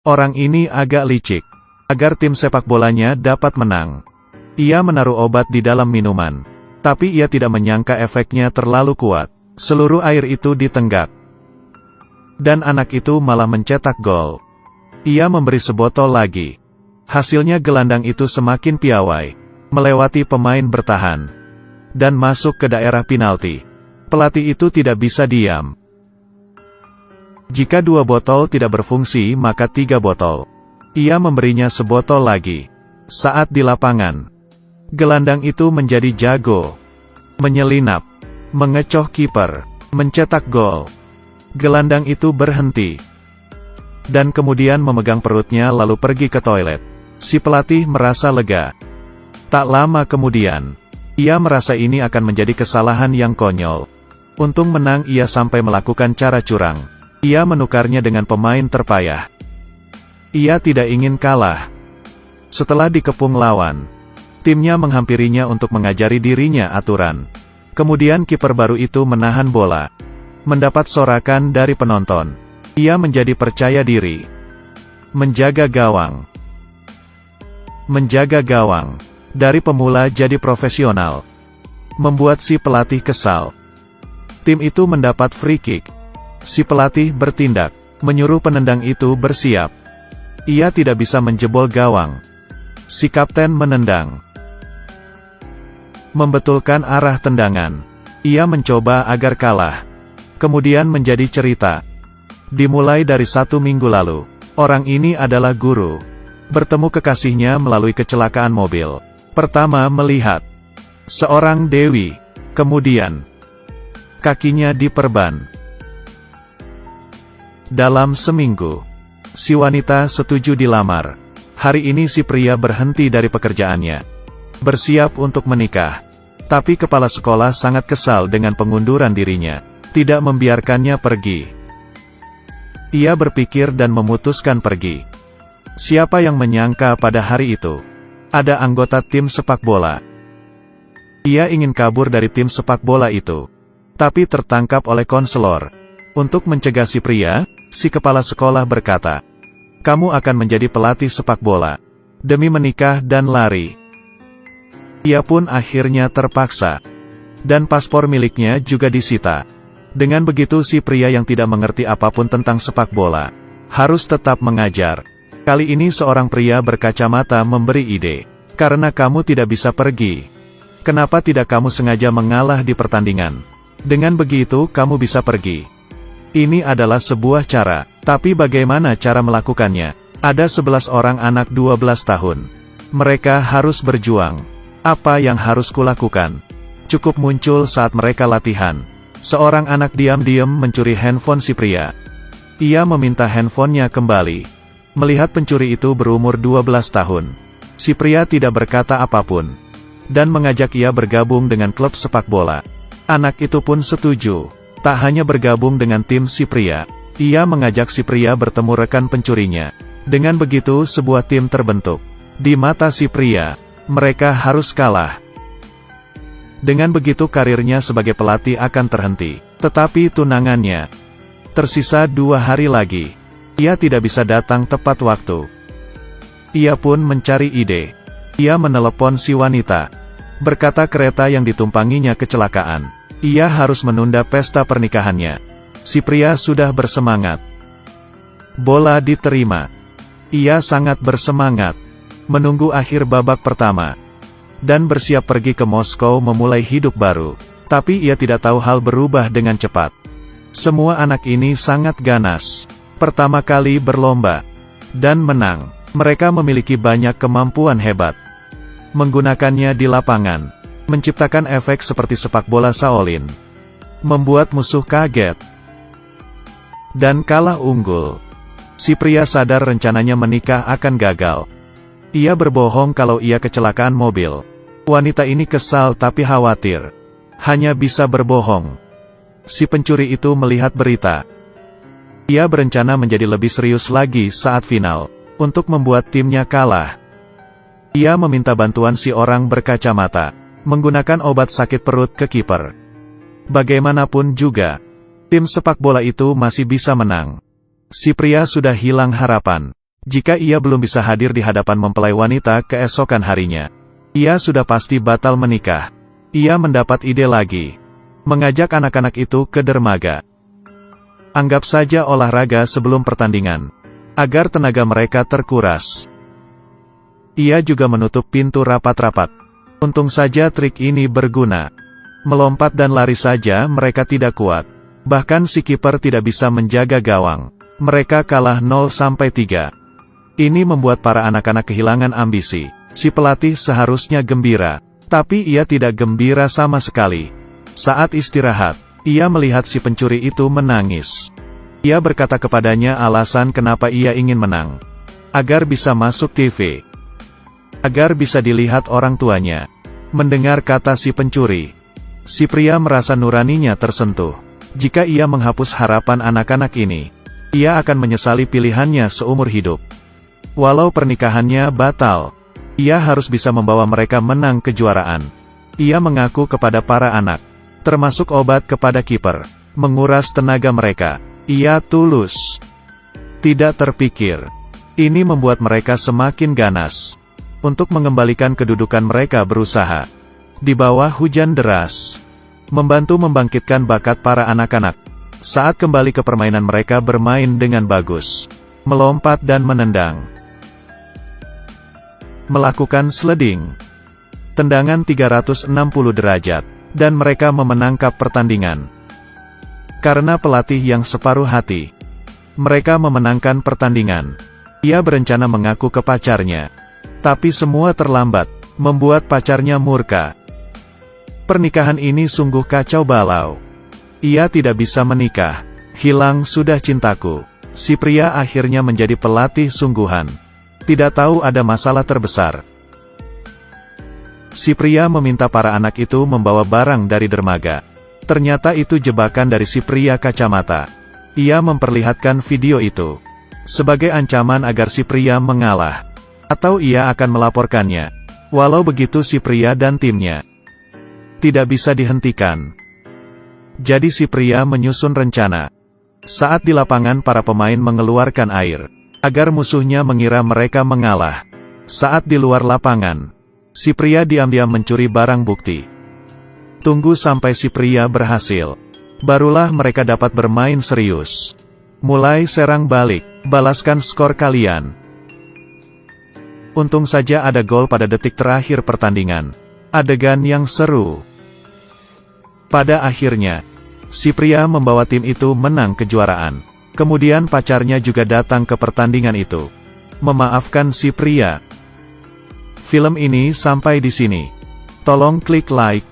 Orang ini agak licik. Agar tim sepak bolanya dapat menang, ia menaruh obat di dalam minuman. Tapi ia tidak menyangka efeknya terlalu kuat. Seluruh air itu ditenggak. Dan anak itu malah mencetak gol. Ia memberi sebotol lagi. Hasilnya gelandang itu semakin piawai, melewati pemain bertahan, dan masuk ke daerah penalti. Pelatih itu tidak bisa diam. Jika 2 botol tidak berfungsi maka 3 botol. Ia memberinya sebotol lagi. Saat di lapangan, gelandang itu menjadi jago. Menyelinap, mengecoh kiper, mencetak gol. Gelandang itu berhenti. Dan kemudian memegang perutnya lalu pergi ke toilet. Si pelatih merasa lega. Tak lama kemudian, ia merasa ini akan menjadi kesalahan yang konyol. Untung menang ia sampai melakukan cara curang. Ia menukarnya dengan pemain terpayah. Ia tidak ingin kalah. Setelah dikepung lawan, timnya menghampirinya untuk mengajari dirinya aturan. Kemudian kiper baru itu menahan bola. Mendapat sorakan dari penonton. Ia menjadi percaya diri. Menjaga gawang. Menjaga gawang. Dari pemula jadi profesional. Membuat si pelatih kesal. Tim itu mendapat free kick. Si pelatih bertindak, menyuruh penendang itu bersiap. Ia tidak bisa menjebol gawang. Si kapten menendang. Membetulkan arah tendangan. Ia mencoba agar kalah. Kemudian menjadi cerita. Dimulai dari 1 minggu lalu. Orang ini adalah guru. Bertemu kekasihnya melalui kecelakaan mobil. Pertama melihat seorang dewi. Kemudian kakinya diperban. Dalam seminggu, si wanita setuju dilamar. Hari ini si pria berhenti dari pekerjaannya. Bersiap untuk menikah. Tapi kepala sekolah sangat kesal dengan pengunduran dirinya. Tidak membiarkannya pergi. Ia berpikir dan memutuskan pergi. Siapa yang menyangka pada hari itu, ada anggota tim sepak bola. Ia ingin kabur dari tim sepak bola itu. Tapi tertangkap oleh konselor. Untuk mencegah si pria, si kepala sekolah berkata, "Kamu akan menjadi pelatih sepak bola. Demi menikah dan lari." Ia pun akhirnya terpaksa. Dan paspor miliknya juga disita. Dengan begitu si pria yang tidak mengerti apapun tentang sepak bola, harus tetap mengajar. Kali ini seorang pria berkacamata memberi ide. "Karena kamu tidak bisa pergi, kenapa tidak kamu sengaja mengalah di pertandingan? Dengan begitu kamu bisa pergi." Ini adalah sebuah cara, tapi bagaimana cara melakukannya? Ada 11 orang anak 12 tahun. Mereka harus berjuang. Apa yang harus kulakukan? Cukup muncul saat mereka latihan. Seorang anak diam-diam mencuri handphone si pria. Ia meminta handphonenya kembali. Melihat pencuri itu berumur 12 tahun. Si pria tidak berkata apapun. Dan mengajak ia bergabung dengan klub sepak bola. Anak itu pun setuju. Tak hanya bergabung dengan tim si pria, ia mengajak si pria bertemu rekan pencurinya. Dengan begitu sebuah tim terbentuk. Di mata si pria, mereka harus kalah. Dengan begitu karirnya sebagai pelatih akan terhenti. Tetapi tunangannya, tersisa 2 hari lagi. Ia tidak bisa datang tepat waktu. Ia pun mencari ide. Ia menelepon si wanita. Berkata kereta yang ditumpanginya kecelakaan. Ia harus menunda pesta pernikahannya. Si pria sudah bersemangat. Bola diterima. Ia sangat bersemangat. Menunggu akhir babak pertama. Dan bersiap pergi ke Moskow memulai hidup baru. Tapi ia tidak tahu hal berubah dengan cepat. Semua anak ini sangat ganas. Pertama kali berlomba. Dan menang. Mereka memiliki banyak kemampuan hebat. Menggunakannya di lapangan. Menciptakan efek seperti sepak bola Shaolin. Membuat musuh kaget. Dan kalah unggul. Si pria sadar rencananya menikah akan gagal. Ia berbohong kalau ia kecelakaan mobil. Wanita ini kesal tapi khawatir. Hanya bisa berbohong. Si pencuri itu melihat berita. Ia berencana menjadi lebih serius lagi saat final. Untuk membuat timnya kalah. Ia meminta bantuan si orang berkacamata. Menggunakan obat sakit perut ke kiper. Bagaimanapun juga, tim sepak bola itu masih bisa menang. Si pria sudah hilang harapan. Jika ia belum bisa hadir di hadapan mempelai wanita keesokan harinya, ia sudah pasti batal menikah. Ia mendapat ide lagi. Mengajak anak-anak itu ke dermaga. Anggap saja olahraga sebelum pertandingan, agar tenaga mereka terkuras. Ia juga menutup pintu rapat-rapat. Untung saja trik ini berguna. Melompat dan lari saja mereka tidak kuat. Bahkan si kiper tidak bisa menjaga gawang. Mereka kalah 0-3. Ini membuat para anak-anak kehilangan ambisi. Si pelatih seharusnya gembira, tapi ia tidak gembira sama sekali. Saat istirahat, ia melihat si pencuri itu menangis. Ia berkata kepadanya alasan kenapa ia ingin menang. Agar bisa masuk TV. Agar bisa dilihat orang tuanya. Mendengar kata si pencuri, si pria merasa nuraninya tersentuh. Jika ia menghapus harapan anak-anak ini, ia akan menyesali pilihannya seumur hidup. Walau pernikahannya batal, ia harus bisa membawa mereka menang kejuaraan. Ia mengaku kepada para anak, termasuk obat kepada kiper, menguras tenaga mereka. Ia tulus. Tidak terpikir. Ini membuat mereka semakin ganas. Untuk mengembalikan kedudukan mereka berusaha. Di bawah hujan deras. Membantu membangkitkan bakat para anak-anak. Saat kembali ke permainan mereka bermain dengan bagus. Melompat dan menendang. Melakukan sliding. Tendangan 360 derajat. Dan mereka memenangkan pertandingan. Karena pelatih yang separuh hati. Mereka memenangkan pertandingan. Ia berencana mengaku ke pacarnya. Tapi semua terlambat. Membuat pacarnya murka. Pernikahan ini sungguh kacau balau. Ia tidak bisa menikah. Hilang sudah cintaku. Si pria akhirnya menjadi pelatih sungguhan. Tidak tahu ada masalah terbesar. Si pria meminta para anak itu membawa barang dari dermaga. Ternyata itu jebakan dari si pria kacamata. Ia memperlihatkan video itu sebagai ancaman agar si pria mengalah. Atau ia akan melaporkannya. Walau begitu si pria dan timnya tidak bisa dihentikan. Jadi si pria menyusun rencana. Saat di lapangan para pemain mengeluarkan air. Agar musuhnya mengira mereka mengalah. Saat di luar lapangan, si pria diam-diam mencuri barang bukti. Tunggu sampai si pria berhasil. Barulah mereka dapat bermain serius. Mulai serang balik, balaskan skor kalian. Untung saja ada gol pada detik terakhir pertandingan. Adegan yang seru. Pada akhirnya, si pria membawa tim itu menang kejuaraan. Kemudian pacarnya juga datang ke pertandingan itu. Memaafkan si pria. Film ini sampai di sini. Tolong klik like.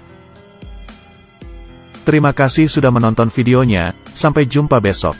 Terima kasih sudah menonton videonya, sampai jumpa besok.